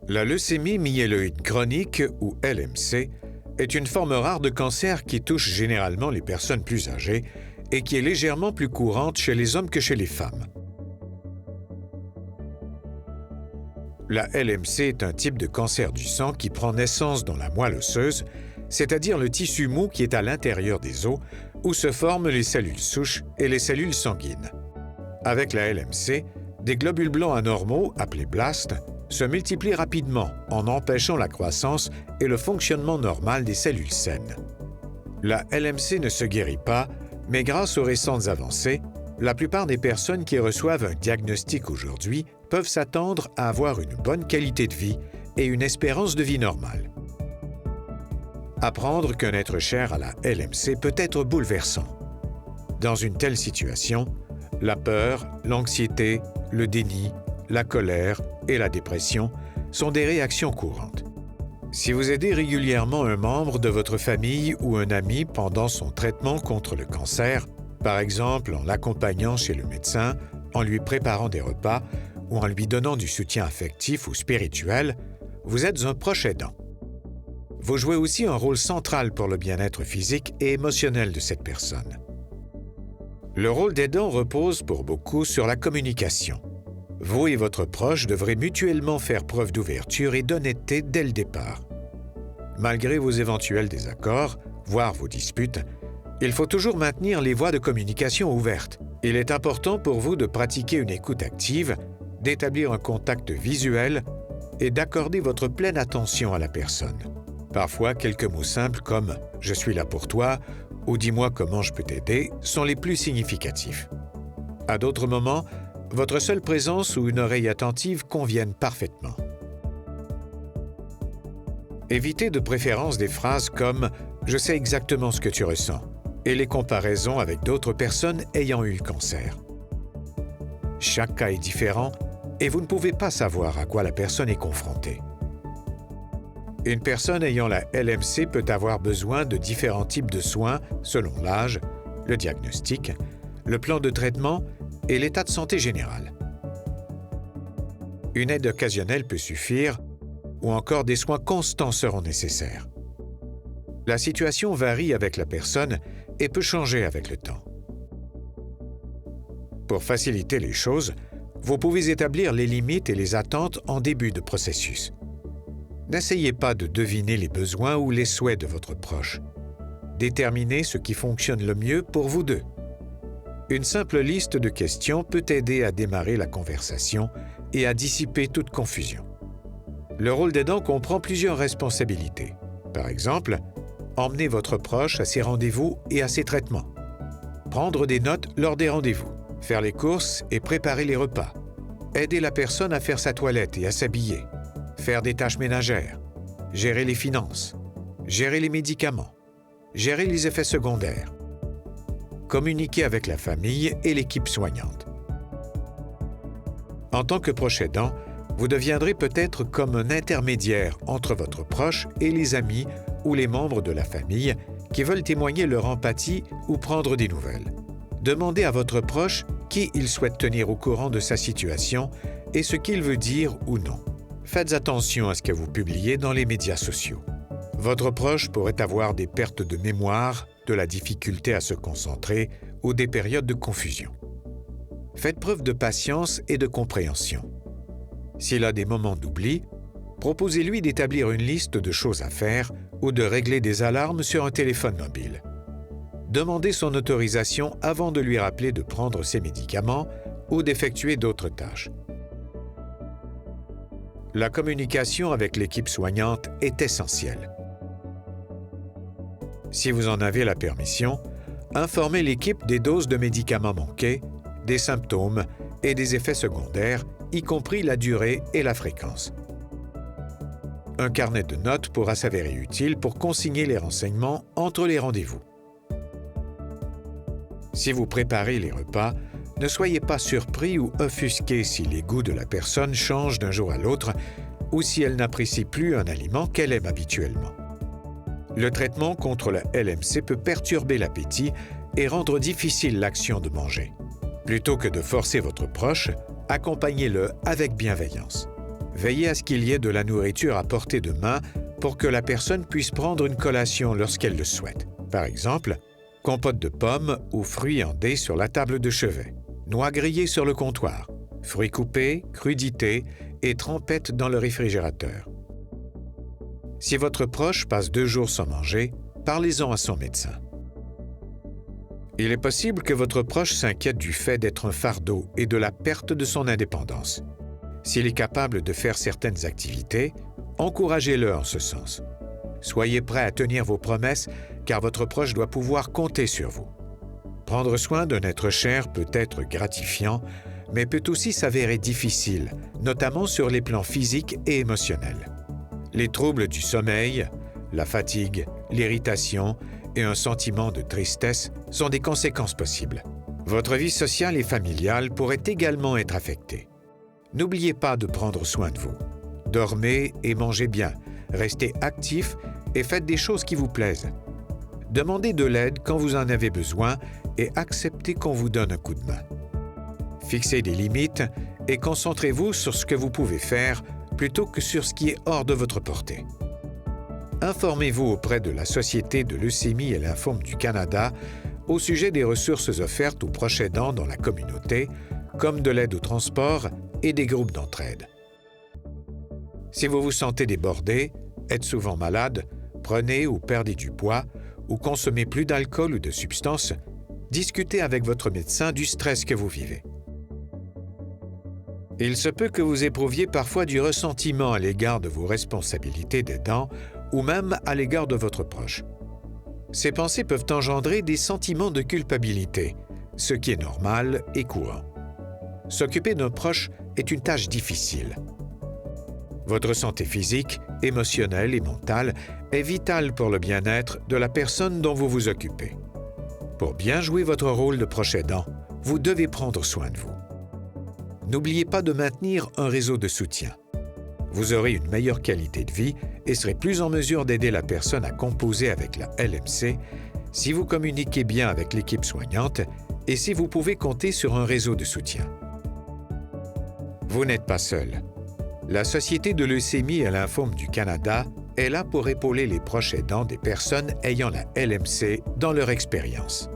La leucémie myéloïde chronique, ou LMC, est une forme rare de cancer qui touche généralement les personnes plus âgées et qui est légèrement plus courante chez les hommes que chez les femmes. La LMC est un type de cancer du sang qui prend naissance dans la moelle osseuse, c'est-à-dire le tissu mou qui est à l'intérieur des os, où se forment les cellules souches et les cellules sanguines. Avec la LMC, des globules blancs anormaux, appelés blastes, se multiplient rapidement en empêchant la croissance et le fonctionnement normal des cellules saines. La LMC ne se guérit pas, mais grâce aux récentes avancées, la plupart des personnes qui reçoivent un diagnostic aujourd'hui peuvent s'attendre à avoir une bonne qualité de vie et une espérance de vie normale. Apprendre qu'un être cher a la LMC peut être bouleversant. Dans une telle situation, la peur, l'anxiété, le déni, la colère et la dépression sont des réactions courantes. Si vous aidez régulièrement un membre de votre famille ou un ami pendant son traitement contre le cancer, par exemple en l'accompagnant chez le médecin, en lui préparant des repas ou en lui donnant du soutien affectif ou spirituel, vous êtes un proche aidant. Vous jouez aussi un rôle central pour le bien-être physique et émotionnel de cette personne. Le rôle d'aidant repose pour beaucoup sur la communication. Vous et votre proche devrez mutuellement faire preuve d'ouverture et d'honnêteté dès le départ. Malgré vos éventuels désaccords, voire vos disputes, il faut toujours maintenir les voies de communication ouvertes. Il est important pour vous de pratiquer une écoute active, d'établir un contact visuel et d'accorder votre pleine attention à la personne. Parfois, quelques mots simples comme « Je suis là pour toi » ou « Dis-moi comment je peux t'aider » sont les plus significatifs. À d'autres moments, votre seule présence ou une oreille attentive conviennent parfaitement. Évitez de préférence des phrases comme « Je sais exactement ce que tu ressens » et les comparaisons avec d'autres personnes ayant eu le cancer. Chaque cas est différent et vous ne pouvez pas savoir à quoi la personne est confrontée. Une personne ayant la LMC peut avoir besoin de différents types de soins selon l'âge, le diagnostic, le plan de traitement et l'état de santé général. Une aide occasionnelle peut suffire ou encore des soins constants seront nécessaires. La situation varie avec la personne et peut changer avec le temps. Pour faciliter les choses, vous pouvez établir les limites et les attentes en début de processus. N'essayez pas de deviner les besoins ou les souhaits de votre proche. Déterminez ce qui fonctionne le mieux pour vous deux. Une simple liste de questions peut aider à démarrer la conversation et à dissiper toute confusion. Le rôle d'aidant comprend plusieurs responsabilités. Par exemple, emmenez votre proche à ses rendez-vous et à ses traitements. Prendre des notes lors des rendez-vous. Faire les courses et préparer les repas. Aider la personne à faire sa toilette et à s'habiller. Faire des tâches ménagères. Gérer les finances. Gérer les médicaments. Gérer les effets secondaires. Communiquer avec la famille et l'équipe soignante. En tant que proche aidant, vous deviendrez peut-être comme un intermédiaire entre votre proche et les amis ou les membres de la famille qui veulent témoigner leur empathie ou prendre des nouvelles. Demandez à votre proche qui il souhaite tenir au courant de sa situation et ce qu'il veut dire ou non. Faites attention à ce que vous publiez dans les médias sociaux. Votre proche pourrait avoir des pertes de mémoire, de la difficulté à se concentrer ou des périodes de confusion. Faites preuve de patience et de compréhension. S'il a des moments d'oubli, proposez-lui d'établir une liste de choses à faire ou de régler des alarmes sur un téléphone mobile. Demandez son autorisation avant de lui rappeler de prendre ses médicaments ou d'effectuer d'autres tâches. La communication avec l'équipe soignante est essentielle. Si vous en avez la permission, informez l'équipe des doses de médicaments manquées, des symptômes et des effets secondaires, y compris la durée et la fréquence. Un carnet de notes pourra s'avérer utile pour consigner les renseignements entre les rendez-vous. Si vous préparez les repas, ne soyez pas surpris ou offusqué si les goûts de la personne changent d'un jour à l'autre ou si elle n'apprécie plus un aliment qu'elle aime habituellement. Le traitement contre la LMC peut perturber l'appétit et rendre difficile l'action de manger. Plutôt que de forcer votre proche, accompagnez-le avec bienveillance. Veillez à ce qu'il y ait de la nourriture à portée de main pour que la personne puisse prendre une collation lorsqu'elle le souhaite. Par exemple, compote de pommes ou fruits en dés sur la table de chevet, noix grillées sur le comptoir, fruits coupés, crudités et trempettes dans le réfrigérateur. Si votre proche passe 2 jours sans manger, parlez-en à son médecin. Il est possible que votre proche s'inquiète du fait d'être un fardeau et de la perte de son indépendance. S'il est capable de faire certaines activités, encouragez-le en ce sens. Soyez prêt à tenir vos promesses car votre proche doit pouvoir compter sur vous. Prendre soin d'un être cher peut être gratifiant, mais peut aussi s'avérer difficile, notamment sur les plans physiques et émotionnels. Les troubles du sommeil, la fatigue, l'irritation et un sentiment de tristesse sont des conséquences possibles. Votre vie sociale et familiale pourrait également être affectée. N'oubliez pas de prendre soin de vous. Dormez et mangez bien, restez actifs et faites des choses qui vous plaisent. Demandez de l'aide quand vous en avez besoin et acceptez qu'on vous donne un coup de main. Fixez des limites et concentrez-vous sur ce que vous pouvez faire plutôt que sur ce qui est hors de votre portée. Informez-vous auprès de la Société de leucémie et lymphome du Canada au sujet des ressources offertes aux proches aidants dans la communauté, comme de l'aide au transport et des groupes d'entraide. Si vous vous sentez débordé, êtes souvent malade, prenez ou perdez du poids ou consommez plus d'alcool ou de substances, discutez avec votre médecin du stress que vous vivez. Il se peut que vous éprouviez parfois du ressentiment à l'égard de vos responsabilités d'aidant ou même à l'égard de votre proche. Ces pensées peuvent engendrer des sentiments de culpabilité, ce qui est normal et courant. S'occuper d'un proche est une tâche difficile. Votre santé physique, émotionnelle et mentale est vitale pour le bien-être de la personne dont vous vous occupez. Pour bien jouer votre rôle de proche aidant, vous devez prendre soin de vous. N'oubliez pas de maintenir un réseau de soutien. Vous aurez une meilleure qualité de vie et serez plus en mesure d'aider la personne à composer avec la LMC si vous communiquez bien avec l'équipe soignante et si vous pouvez compter sur un réseau de soutien. Vous n'êtes pas seul. La Société de leucémie et lymphome du Canada est là pour épauler les proches aidants des personnes ayant la LMC dans leur expérience.